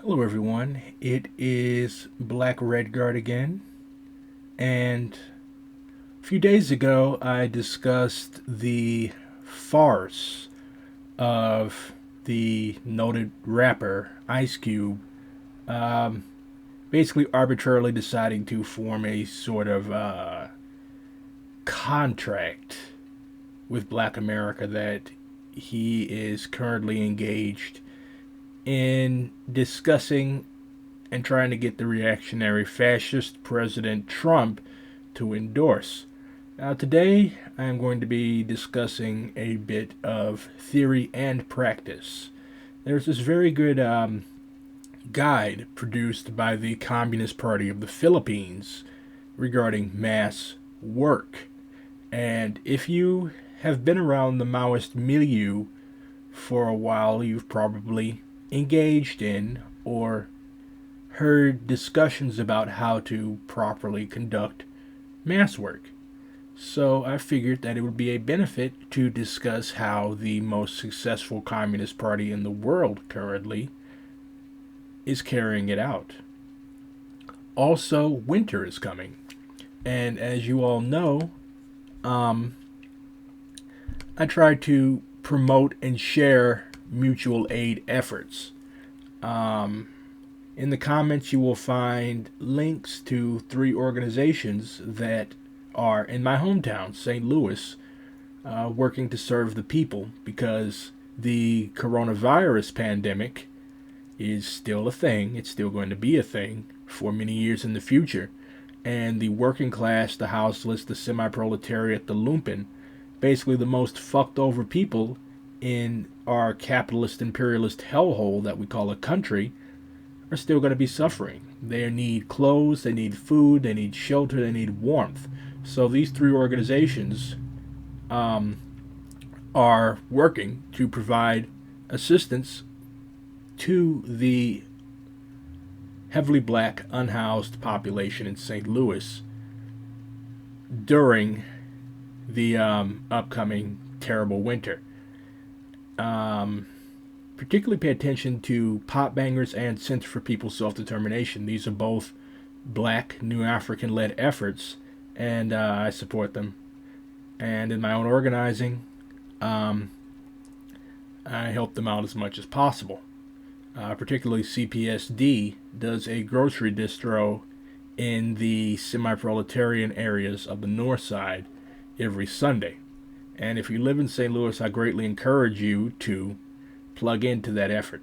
Hello, everyone. It is Black Red Guard again, and a few days ago I discussed the farce of the noted rapper Ice Cube um, basically arbitrarily deciding to form a sort of contract with Black America that he is currently engaged in discussing and trying to get the reactionary fascist President Trump to endorse. Now, today I am going to be discussing a bit of theory and practice. There's this very good guide produced by the Communist Party of the Philippines regarding mass work. And if you have been around the Maoist milieu for a while, you've probably engaged in or heard discussions about how to properly conduct mass work. So I figured that it would be a benefit to discuss how the most successful Communist Party in the world currently is carrying it out. Also, winter is coming. And as you all know, I try to promote and share mutual aid efforts. Um, In the comments, you will find links to three organizations that are in my hometown, St. Louis, working to serve the people because the coronavirus pandemic is still a thing. It's still going to be a thing for many years in the future. And the working class, the houseless, the semi proletariat, the lumpen, basically the most fucked over people in our capitalist imperialist hellhole that we call a country, are still going to be suffering. They need clothes, they need food, they need shelter, they need warmth. So these three organizations um, are working to provide assistance to the heavily black unhoused population in St. Louis during the upcoming terrible winter. Um, Particularly pay attention to Pop Bangers and Center for People's Self-Determination. These are both black, New African-led efforts, and I support them. And in my own organizing, um, I help them out as much as possible. Particularly CPSD does a grocery distro in the semi-proletarian areas of the north side every Sunday. And if you live in St. Louis, I greatly encourage you to plug into that effort.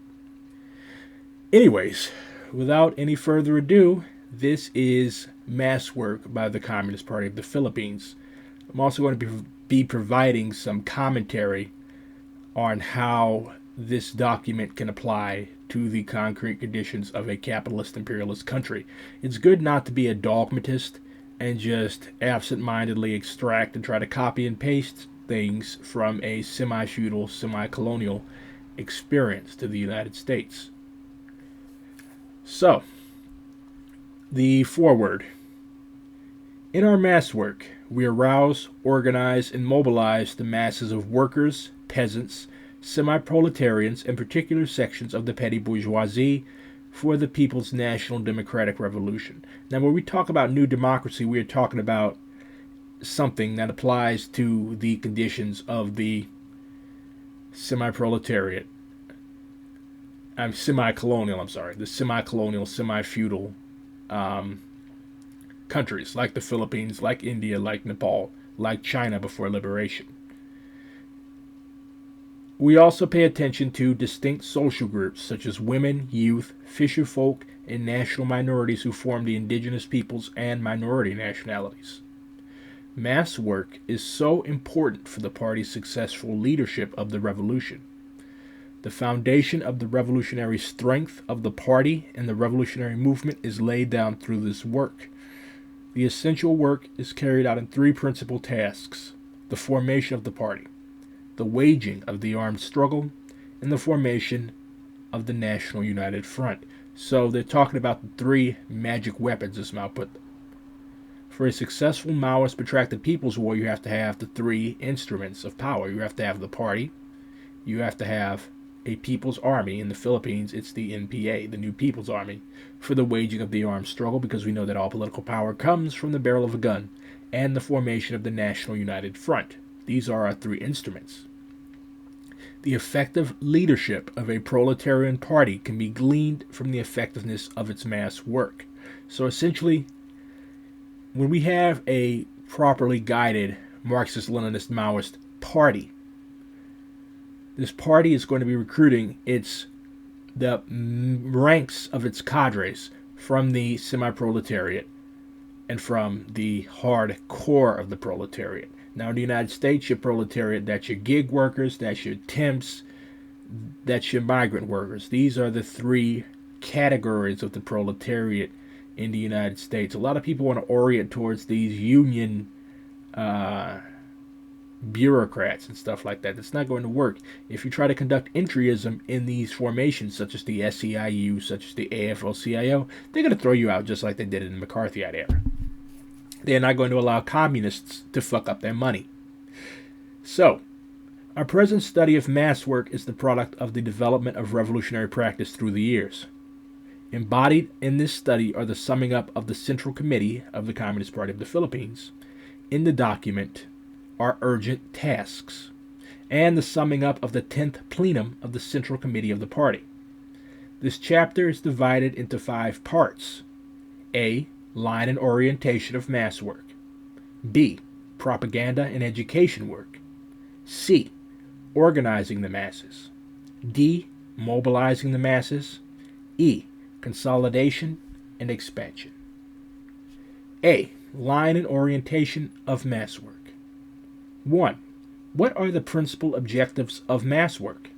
Anyways, without any further ado, this is Mass Work by the Communist Party of the Philippines. I'm also going to be providing some commentary on how this document can apply to the concrete conditions of a capitalist imperialist country. It's good not to be a dogmatist and just absent-mindedly extract and try to copy and paste things from a semi-feudal, semi-colonial experience to the United States. So, the foreword. In our mass work, we arouse, organize, and mobilize the masses of workers, peasants, semi-proletarians, and particular sections of the petty bourgeoisie for the People's National Democratic Revolution. Now, when we talk about new democracy, we are talking about something that applies to the conditions of the semi-proletariat. I'm semi-colonial. I'm sorry, the semi-colonial, semi-feudal countries like the Philippines, like India, like Nepal, like China before liberation. We also pay attention to distinct social groups such as women, youth, fisher folk, and national minorities who form the indigenous peoples and minority nationalities. Mass work is so important for the party's successful leadership of the revolution. The foundation of the revolutionary strength of the party and the revolutionary movement is laid down through this work. The essential work is carried out in three principal tasks: the formation of the party, the waging of the armed struggle, and the formation of the National United Front. So they're talking about the three magic weapons, as Mao put them. For a successful Maoist protracted people's war, you have to have the three instruments of power. You have to have the party, you have to have a people's army. In the Philippines, it's the NPA, the New People's Army, for the waging of the armed struggle, because we know that all political power comes from the barrel of a gun, and the formation of the National United Front. These are our three instruments. The effective leadership of a proletarian party can be gleaned from the effectiveness of its mass work. So essentially, when we have a properly guided Marxist-Leninist Maoist party, this party is going to be recruiting the ranks of its cadres from the semi-proletariat and from the hard core of the proletariat. Now, in the United States, your proletariat, that's your gig workers, that's your temps, that's your migrant workers. These are the three categories of the proletariat in the United States. A lot of people want to orient towards these union bureaucrats and stuff like that. That's not going to work. If you try to conduct entryism in these formations, such as the SEIU, such as the AFL-CIO, they're going to throw you out just like they did in the McCarthyite era. They're not going to allow communists to fuck up their money. So, our present study of mass work is the product of the development of revolutionary practice through the years. Embodied in this study are the summing up of the Central Committee of the Communist Party of the Philippines. In the document are urgent tasks, and the summing up of the 10th plenum of the Central Committee of the party. This chapter is divided into 5 parts. A. Line and orientation of mass work. B. Propaganda and education work. C. Organizing the masses. D. Mobilizing the masses. E. Consolidation and expansion. A. Line and orientation of mass work. 1. What are the principal objectives of mass work?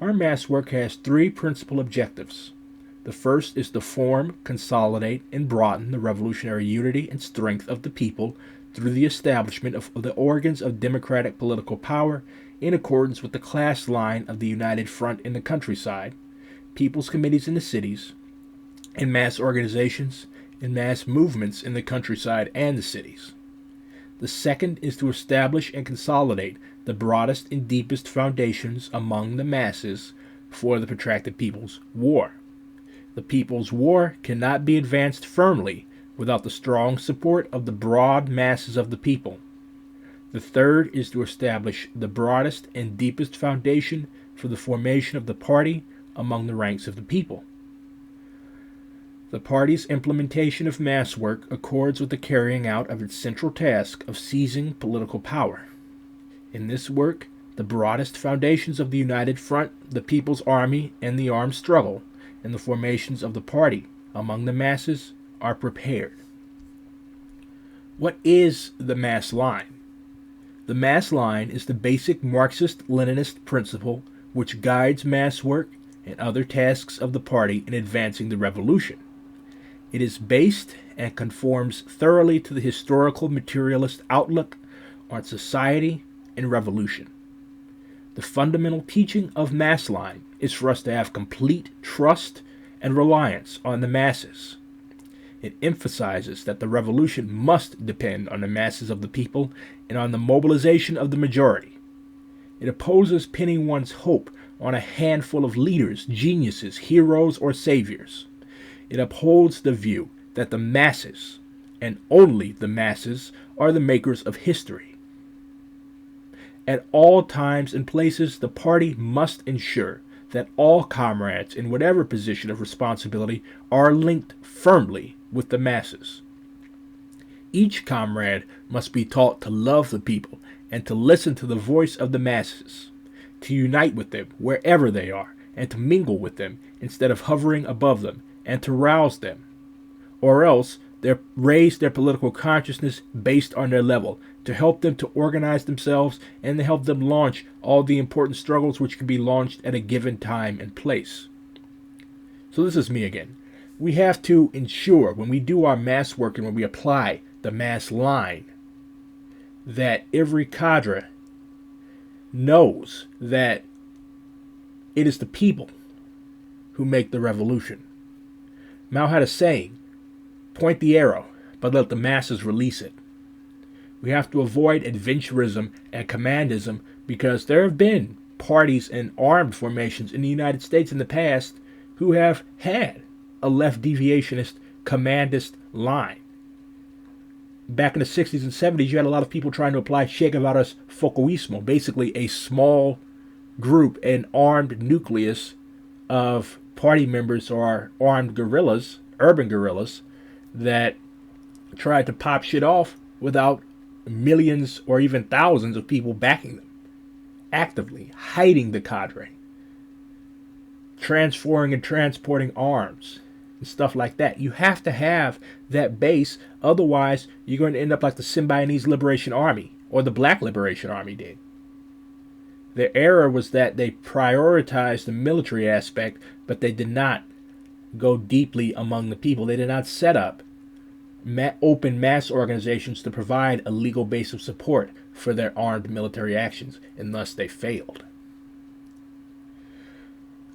Our mass work has 3 principal objectives. The first is to form, consolidate, and broaden the revolutionary unity and strength of the people through the establishment of the organs of democratic political power in accordance with the class line of the United Front in the countryside, people's committees in the cities, and mass organizations and mass movements in the countryside and the cities. The second is to establish and consolidate the broadest and deepest foundations among the masses for the protracted People's War. The People's War cannot be advanced firmly without the strong support of the broad masses of the people. The third is to establish the broadest and deepest foundation for the formation of the party among the ranks of the people. The party's implementation of mass work accords with the carrying out of its central task of seizing political power. In this work, the broadest foundations of the United Front, the People's Army, and the armed struggle, and the formations of the party among the masses are prepared. What is the mass line? The mass line is the basic Marxist-Leninist principle which guides mass work and other tasks of the party in advancing the revolution. It is based and conforms thoroughly to the historical materialist outlook on society and revolution. The fundamental teaching of mass line is for us to have complete trust and reliance on the masses. It emphasizes that the revolution must depend on the masses of the people and on the mobilization of the majority. It opposes pinning one's hope on a handful of leaders, geniuses, heroes, or saviors. It upholds the view that the masses, and only the masses, are the makers of history. At all times and places, the party must ensure that all comrades in whatever position of responsibility are linked firmly with the masses. Each comrade must be taught to love the people and to listen to the voice of the masses, to unite with them wherever they are, and to mingle with them instead of hovering above them, and to rouse them, or else raise their political consciousness based on their level, to help them to organize themselves and to help them launch all the important struggles which can be launched at a given time and place. So this is me again. We have to ensure when we do our mass work and when we apply the mass line that every cadre knows that it is the people who make the revolution. Mao had a saying, point the arrow, but let the masses release it. We have to avoid adventurism and commandism because there have been parties and armed formations in the United States in the past who have had a left deviationist, commandist line. Back in the 60s and 70s, you had a lot of people trying to apply Che Guevara's Focoismo, basically a small group, an armed nucleus of party members or armed guerrillas, urban guerrillas, that tried to pop shit off without millions or even thousands of people backing them, actively hiding the cadre, transferring and transporting arms and stuff like that. You have to have that base, otherwise you're going to end up like the Symbionese Liberation Army or the Black Liberation Army did. Their error was that they prioritized the military aspect, but they did not go deeply among the people. They did not set up open mass organizations to provide a legal base of support for their armed military actions, and thus they failed.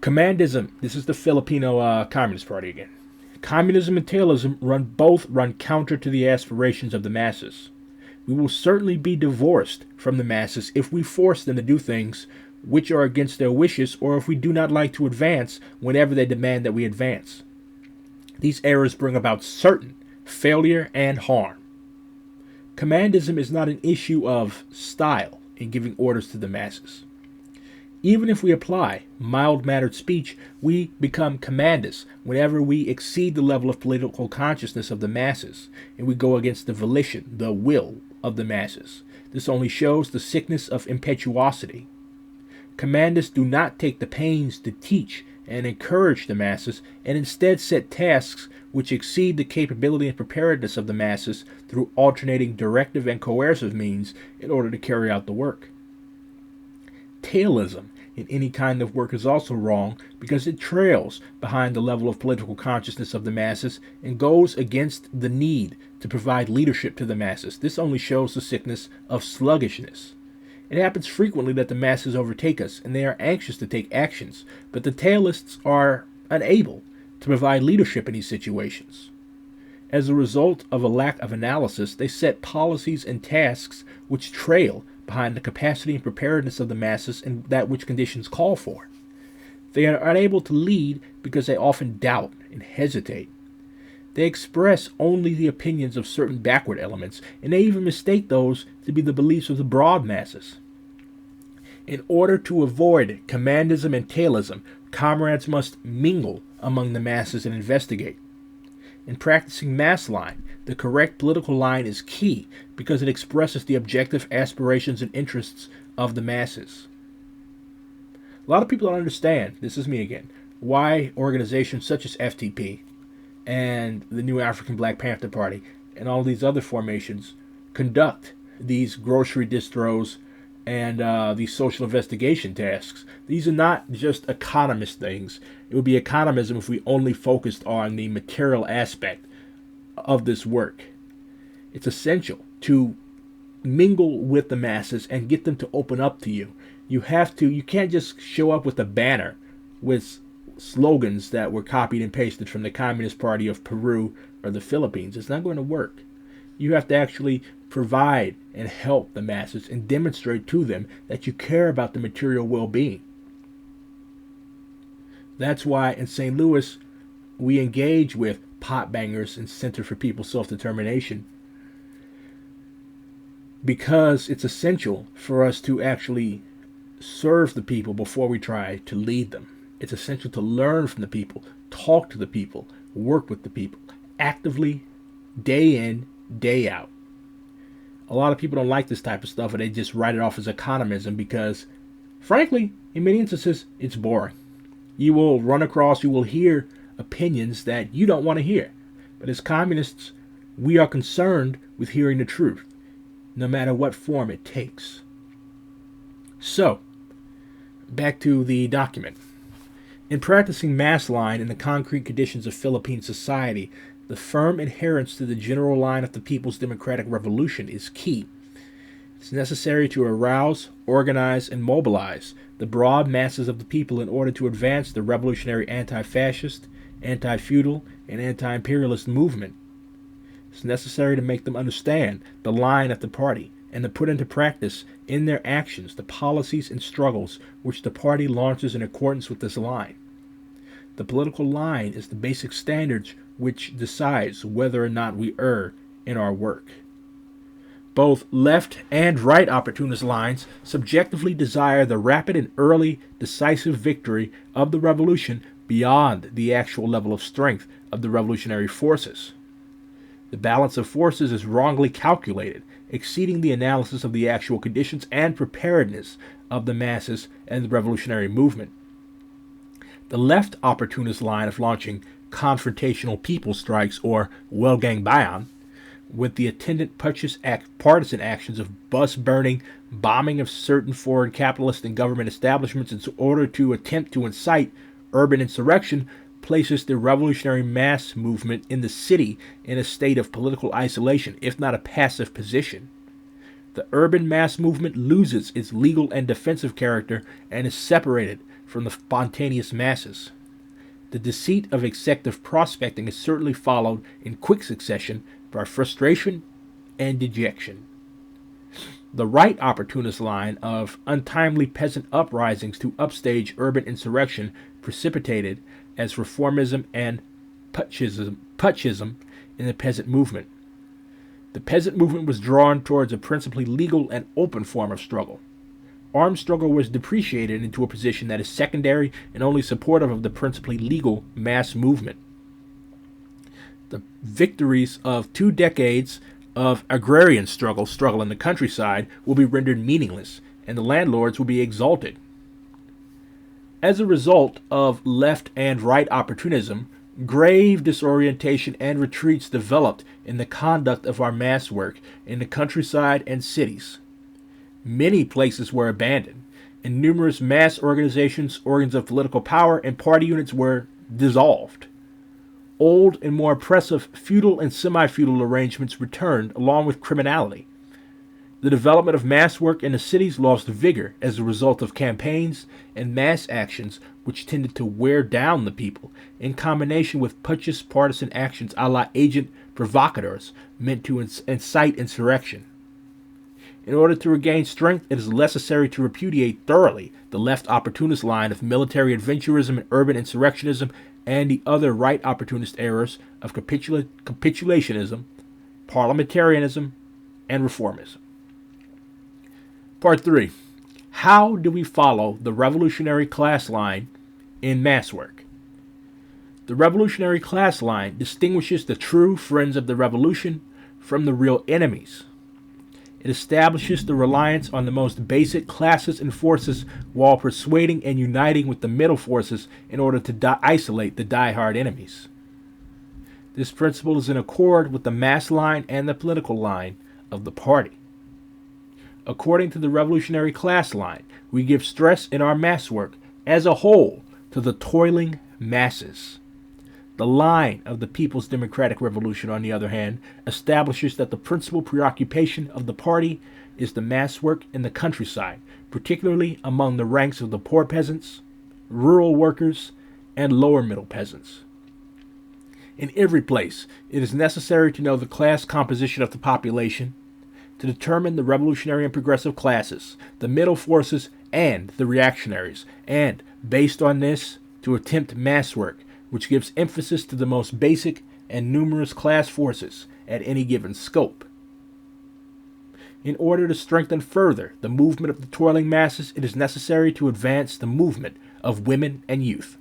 Commandism. This is the Filipino Communist Party again. Communism and Taylism run counter to the aspirations of the masses. We will certainly be divorced from the masses if we force them to do things which are against their wishes, or if we do not like to advance whenever they demand that we advance. These errors bring about certain failure and harm. Commandism is not an issue of style in giving orders to the masses. Even if we apply mild-mannered speech, we become commandists whenever we exceed the level of political consciousness of the masses, and we go against the volition, the will of the masses. This only shows the sickness of impetuosity. Commandists do not take the pains to teach and encourage the masses, and instead set tasks which exceed the capability and preparedness of the masses through alternating directive and coercive means in order to carry out the work. Taylism in any kind of work is also wrong because it trails behind the level of political consciousness of the masses and goes against the need to provide leadership to the masses. This only shows the sickness of sluggishness. It happens frequently that the masses overtake us and they are anxious to take actions, but the Taylists are unable to provide leadership in these situations. As a result of a lack of analysis, they set policies and tasks which trail behind the capacity and preparedness of the masses and that which conditions call for. They are unable to lead because they often doubt and hesitate. They express only the opinions of certain backward elements, and they even mistake those to be the beliefs of the broad masses. In order to avoid commandism and taylism, comrades must mingle among the masses and investigate. In practicing mass line, the correct political line is key because it expresses the objective aspirations and interests of the masses. A lot of people don't understand, this is me again, why organizations such as FTP and the New African Black Panther Party and all these other formations conduct these grocery distros and these social investigation tasks. These are not just economist things. It would be economism if we only focused on the material aspect of this work. It's essential to mingle with the masses and get them to open up to you. You can't just show up with a banner with slogans that were copied and pasted from the Communist Party of Peru or the Philippines. It's not going to work. You have to actually provide and help the masses and demonstrate to them that you care about the material well-being. That's why in St. Louis we engage with pot bangers and Center for People's Self-Determination, because it's essential for us to actually serve the people before we try to lead them. It's essential to learn from the people, talk to the people, work with the people, actively, day in, day out. A lot of people don't like this type of stuff, and they just write it off as economism because, frankly, in many instances, it's boring. You will hear opinions that you don't want to hear. But as communists, we are concerned with hearing the truth, no matter what form it takes. So, back to the document. In practicing mass line in the concrete conditions of Philippine society, the firm adherence to the general line of the People's Democratic Revolution is key. It's necessary to arouse, organize, and mobilize the broad masses of the people in order to advance the revolutionary anti-fascist, anti-feudal, and anti-imperialist movement. It's necessary to make them understand the line of the party and to put into practice in their actions the policies and struggles which the party launches in accordance with this line. The political line is the basic standards which decides whether or not we err in our work. Both left and right opportunist lines subjectively desire the rapid and early decisive victory of the revolution beyond the actual level of strength of the revolutionary forces. The balance of forces is wrongly calculated, exceeding the analysis of the actual conditions and preparedness of the masses and the revolutionary movement. The left opportunist line of launching confrontational people strikes, or Welgang Bayan, with the attendant partisan actions of bus burning, bombing of certain foreign capitalist and government establishments in order to attempt to incite urban insurrection, places the revolutionary mass movement in the city in a state of political isolation, if not a passive position. The urban mass movement loses its legal and defensive character and is separated from the spontaneous masses. The deceit of executive prospecting is certainly followed in quick succession by frustration and dejection. The right opportunist line of untimely peasant uprisings to upstage urban insurrection precipitated as reformism and putschism in the peasant movement. The peasant movement was drawn towards a principally legal and open form of struggle. Armed struggle was depreciated into a position that is secondary and only supportive of the principally legal mass movement. The victories of 2 decades of agrarian struggle in the countryside will be rendered meaningless, and the landlords will be exalted. As a result of left and right opportunism, grave disorientation and retreats developed in the conduct of our mass work in the countryside and cities. Many places were abandoned, and numerous mass organizations, organs of political power, and party units were dissolved. Old and more oppressive feudal and semi-feudal arrangements returned along with criminality. The development of mass work in the cities lost vigor as a result of campaigns and mass actions which tended to wear down the people, in combination with putschist partisan actions a la agent provocateurs meant to incite insurrection. In order to regain strength, it is necessary to repudiate thoroughly the left opportunist line of military adventurism and urban insurrectionism and the other right opportunist errors of capitulationism, parliamentarianism, and reformism. Part 3. How do we follow the revolutionary class line in mass work? The revolutionary class line distinguishes the true friends of the revolution from the real enemies. It establishes the reliance on the most basic classes and forces while persuading and uniting with the middle forces in order to isolate the die-hard enemies. This principle is in accord with the mass line and the political line of the party. According to the revolutionary class line, we give stress in our mass work as a whole to the toiling masses. The line of the People's Democratic Revolution, on the other hand, establishes that the principal preoccupation of the party is the mass work in the countryside, particularly among the ranks of the poor peasants, rural workers, and lower middle peasants. In every place, it is necessary to know the class composition of the population, to determine the revolutionary and progressive classes, the middle forces, and the reactionaries, and, based on this, to attempt mass work, which gives emphasis to the most basic and numerous class forces at any given scope. In order to strengthen further the movement of the toiling masses, it is necessary to advance the movement of women and youth.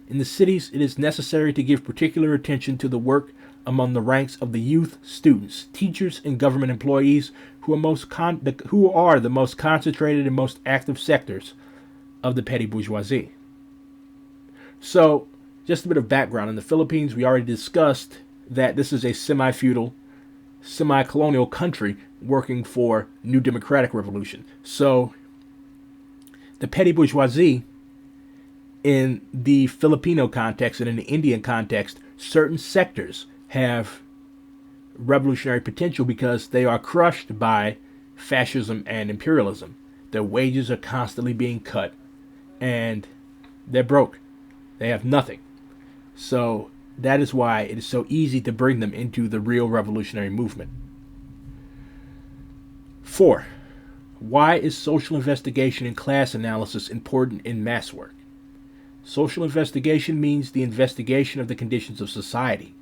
In the cities, it is necessary to give particular attention to the work among the ranks of the youth, students, teachers, and government employees who are the most concentrated and most active sectors of the petty bourgeoisie. So, just a bit of background. In the Philippines, we already discussed that this is a semi-feudal, semi-colonial country working for new democratic revolution. So, the petty bourgeoisie, in the Filipino context and in the Indian context, certain sectors have revolutionary potential because they are crushed by fascism and imperialism. Their wages are constantly being cut, and they're broke. They have nothing. So that is why it is so easy to bring them into the real revolutionary movement. 4. Why is social investigation and class analysis important in mass work? Social investigation means the investigation of the conditions of society.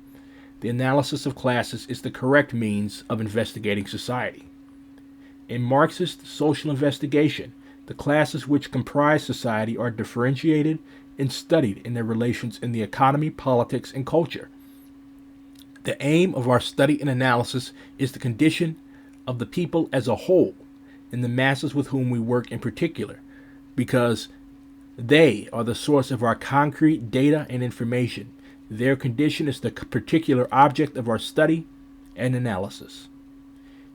The analysis of classes is the correct means of investigating society. In Marxist social investigation, the classes which comprise society are differentiated and studied in their relations in the economy, politics, and culture. The aim of our study and analysis is the condition of the people as a whole, and the masses with whom we work in particular, because they are the source of our concrete data and information. Their condition is the particular object of our study and analysis.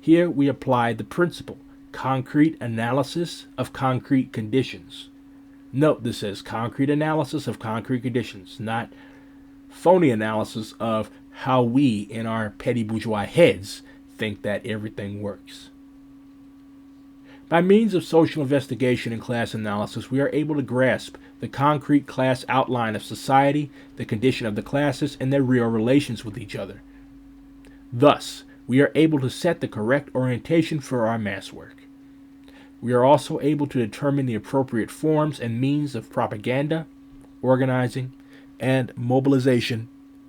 Here we apply the principle, concrete analysis of concrete conditions. Note this says concrete analysis of concrete conditions, not phony analysis of how we in our petty bourgeois heads think that everything works. By means of social investigation and class analysis, we are able to grasp the concrete class outline of society, the condition of the classes, and their real relations with each other. Thus, we are able to set the correct orientation for our mass work. We are also able to determine the appropriate forms and means of propaganda, organizing, and mobilization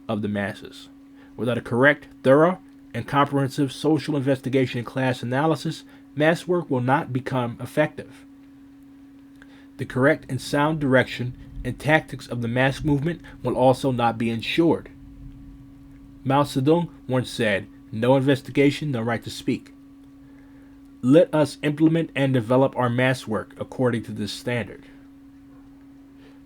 of the masses. Without a correct, thorough, and comprehensive social investigation and class analysis, mass work will not become effective. The correct and sound direction and tactics of the mass movement will also not be ensured. Mao Zedong once said, "No investigation, no right to speak." Let us implement and develop our mass work according to this standard.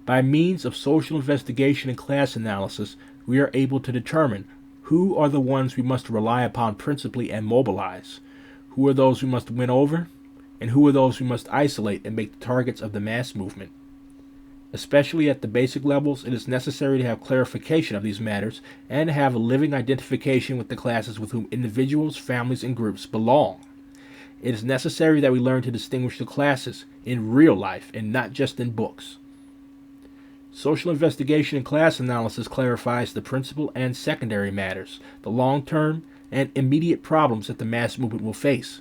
By means of social investigation and class analysis, we are able to determine who are the ones we must rely upon principally and mobilize, who are those we must win over, and who are those we must isolate and make the targets of the mass movement. Especially at the basic levels, it is necessary to have clarification of these matters and to have a living identification with the classes with whom individuals, families, and groups belong. It is necessary that we learn to distinguish the classes in real life and not just in books. Social investigation and class analysis clarifies the principal and secondary matters, the long-term and immediate problems that the mass movement will face.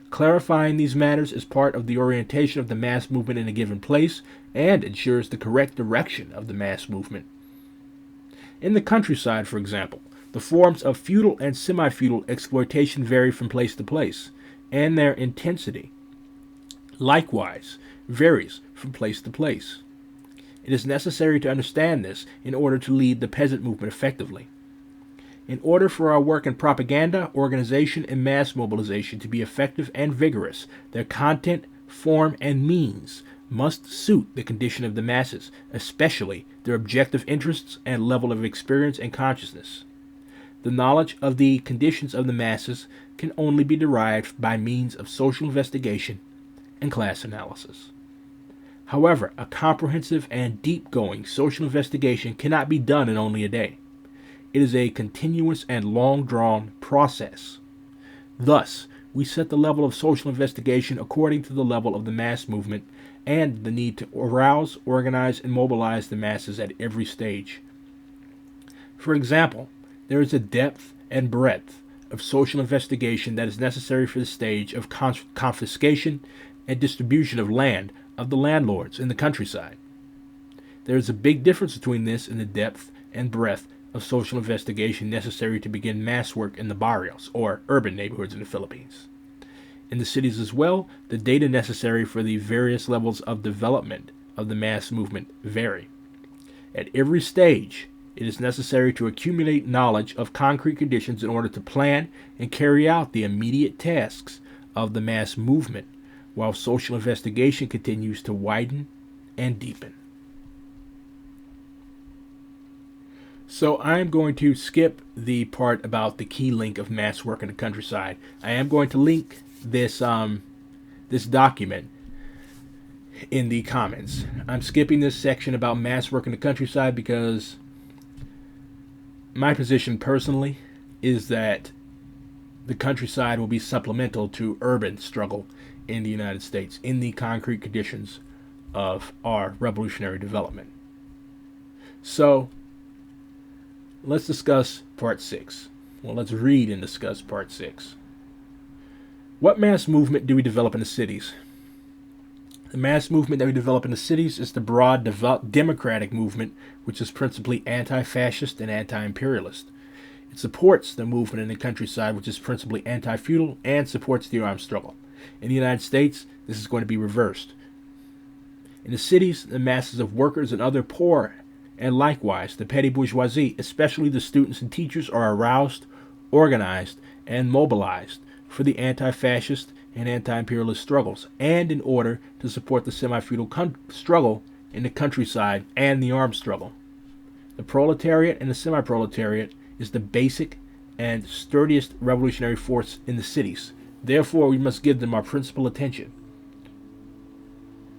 Clarifying these matters is part of the orientation of the mass movement in a given place and ensures the correct direction of the mass movement. In the countryside, for example, the forms of feudal and semi-feudal exploitation vary from place to place, and their intensity, likewise, varies from place to place. It is necessary to understand this in order to lead the peasant movement effectively. In order for our work in propaganda, organization, and mass mobilization to be effective and vigorous, their content, form, and means must suit the condition of the masses, especially their objective interests and level of experience and consciousness. The knowledge of the conditions of the masses can only be derived by means of social investigation and class analysis. However, a comprehensive and deep-going social investigation cannot be done in only a day. It is a continuous and long-drawn process. Thus, we set the level of social investigation according to the level of the mass movement and the need to arouse, organize, and mobilize the masses at every stage. For example, there is a depth and breadth of social investigation that is necessary for the stage of confiscation and distribution of land of the landlords in the countryside. There is a big difference between this and the depth and breadth of social investigation necessary to begin mass work in the barrios, or urban neighborhoods in the Philippines. In the cities as well, the data necessary for the various levels of development of the mass movement vary. At every stage, it is necessary to accumulate knowledge of concrete conditions in order to plan and carry out the immediate tasks of the mass movement, while social investigation continues to widen and deepen. So I'm going to skip the part about the key link of mass work in the countryside. I am going to link this document in the comments. I'm skipping this section about mass work in the countryside because my position personally is that the countryside will be supplemental to urban struggle in the United States in the concrete conditions of our revolutionary development. So let's discuss part 6. Well, let's read and discuss part 6. What mass movement do we develop in the cities? The mass movement that we develop in the cities is the broad democratic movement, which is principally anti-fascist and anti-imperialist. It supports the movement in the countryside, which is principally anti-feudal and supports the armed struggle. In the United States, this is going to be reversed. In the cities, the masses of workers and other poor, and likewise the petty bourgeoisie, especially the students and teachers, are aroused, organized, and mobilized for the anti-fascist and anti-imperialist struggles, and in order to support the semi-feudal struggle in the countryside and the armed struggle. The proletariat and the semi-proletariat is the basic and sturdiest revolutionary force in the cities. Therefore, we must give them our principal attention.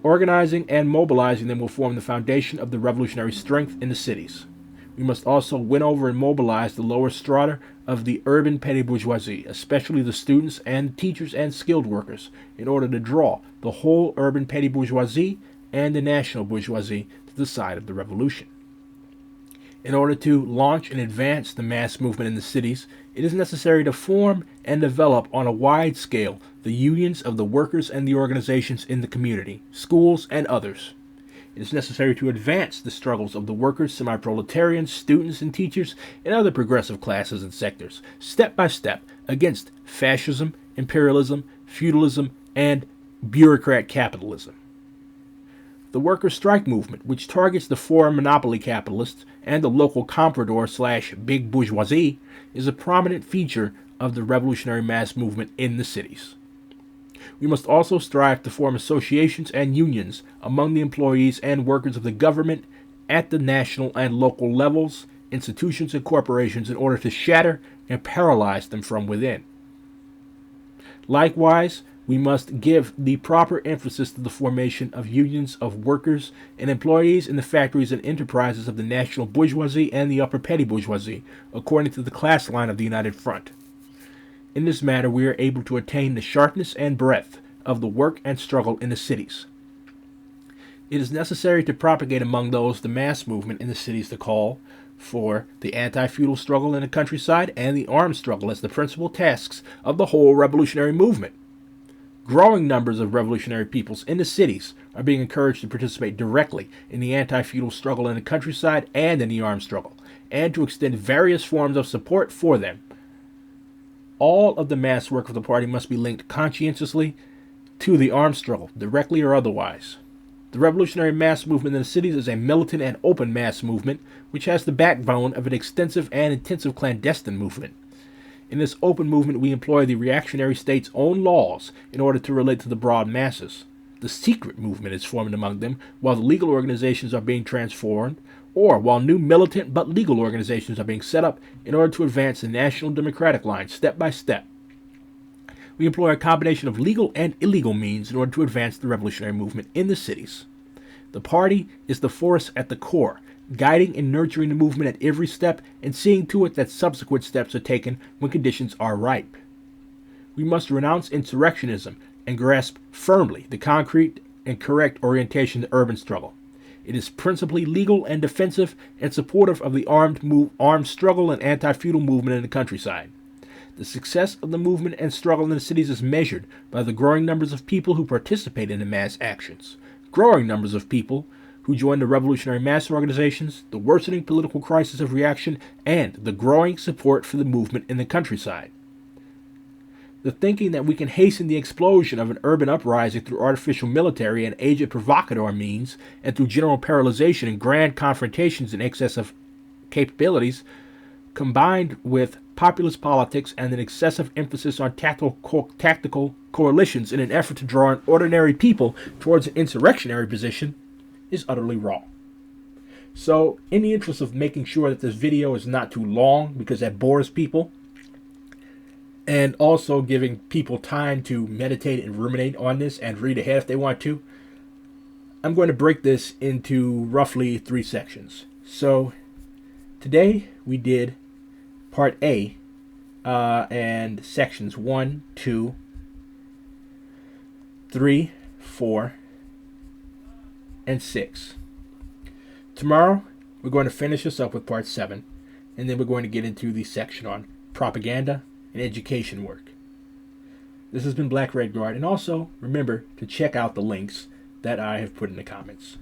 Organizing and mobilizing them will form the foundation of the revolutionary strength in the cities. We must also win over and mobilize the lower strata of the urban petty bourgeoisie, especially the students and teachers and skilled workers, in order to draw the whole urban petty bourgeoisie and the national bourgeoisie to the side of the revolution. In order to launch and advance the mass movement in the cities, it is necessary to form and develop on a wide scale the unions of the workers and the organizations in the community, schools, and others. It is necessary to advance the struggles of the workers, semi-proletarians, students, and teachers, and other progressive classes and sectors, step by step, against fascism, imperialism, feudalism, and bureaucrat capitalism. The workers' strike movement, which targets the foreign monopoly capitalists and the local comprador/big bourgeoisie, is a prominent feature of the revolutionary mass movement in the cities. We must also strive to form associations and unions among the employees and workers of the government at the national and local levels, institutions and corporations, in order to shatter and paralyze them from within. Likewise, we must give the proper emphasis to the formation of unions of workers and employees in the factories and enterprises of the national bourgeoisie and the upper petty bourgeoisie, according to the class line of the United Front. In this manner, we are able to attain the sharpness and breadth of the work and struggle in the cities. It is necessary to propagate among those the mass movement in the cities to call for the anti-feudal struggle in the countryside and the armed struggle as the principal tasks of the whole revolutionary movement. Growing numbers of revolutionary peoples in the cities are being encouraged to participate directly in the anti-feudal struggle in the countryside and in the armed struggle, and to extend various forms of support for them. All of the mass work of the party must be linked conscientiously to the armed struggle, directly or otherwise. The revolutionary mass movement in the cities is a militant and open mass movement, which has the backbone of an extensive and intensive clandestine movement. In this open movement, we employ the reactionary state's own laws in order to relate to the broad masses. The secret movement is formed among them, while the legal organizations are being transformed, or while new militant but legal organizations are being set up in order to advance the national democratic line step by step. We employ a combination of legal and illegal means in order to advance the revolutionary movement in the cities. The party is the force at the core, guiding and nurturing the movement at every step and seeing to it that subsequent steps are taken when conditions are ripe. We must renounce insurrectionism and grasp firmly the concrete and correct orientation of the urban struggle. It is principally legal and defensive and supportive of the armed struggle and anti-feudal movement in the countryside. The success of the movement and struggle in the cities is measured by the growing numbers of people who participate in the mass actions, growing numbers of people who join the revolutionary mass organizations, the worsening political crisis of reaction, and the growing support for the movement in the countryside. The thinking that we can hasten the explosion of an urban uprising through artificial military and agent provocateur means, and through general paralyzation and grand confrontations in excess of capabilities, combined with populist politics and an excessive emphasis on tactical coalitions in an effort to draw in ordinary people towards an insurrectionary position, is utterly wrong. So, in the interest of making sure that this video is not too long, because that bores people, and also giving people time to meditate and ruminate on this and read ahead if they want to, I'm going to break this into roughly 3 sections. So, today we did Part A and sections 1, 2, 3, 4, and 6. Tomorrow, we're going to finish this up with Part 7, and then we're going to get into the section on propaganda and education work. This has been Black Red Guard, and also remember to check out the links that I have put in the comments.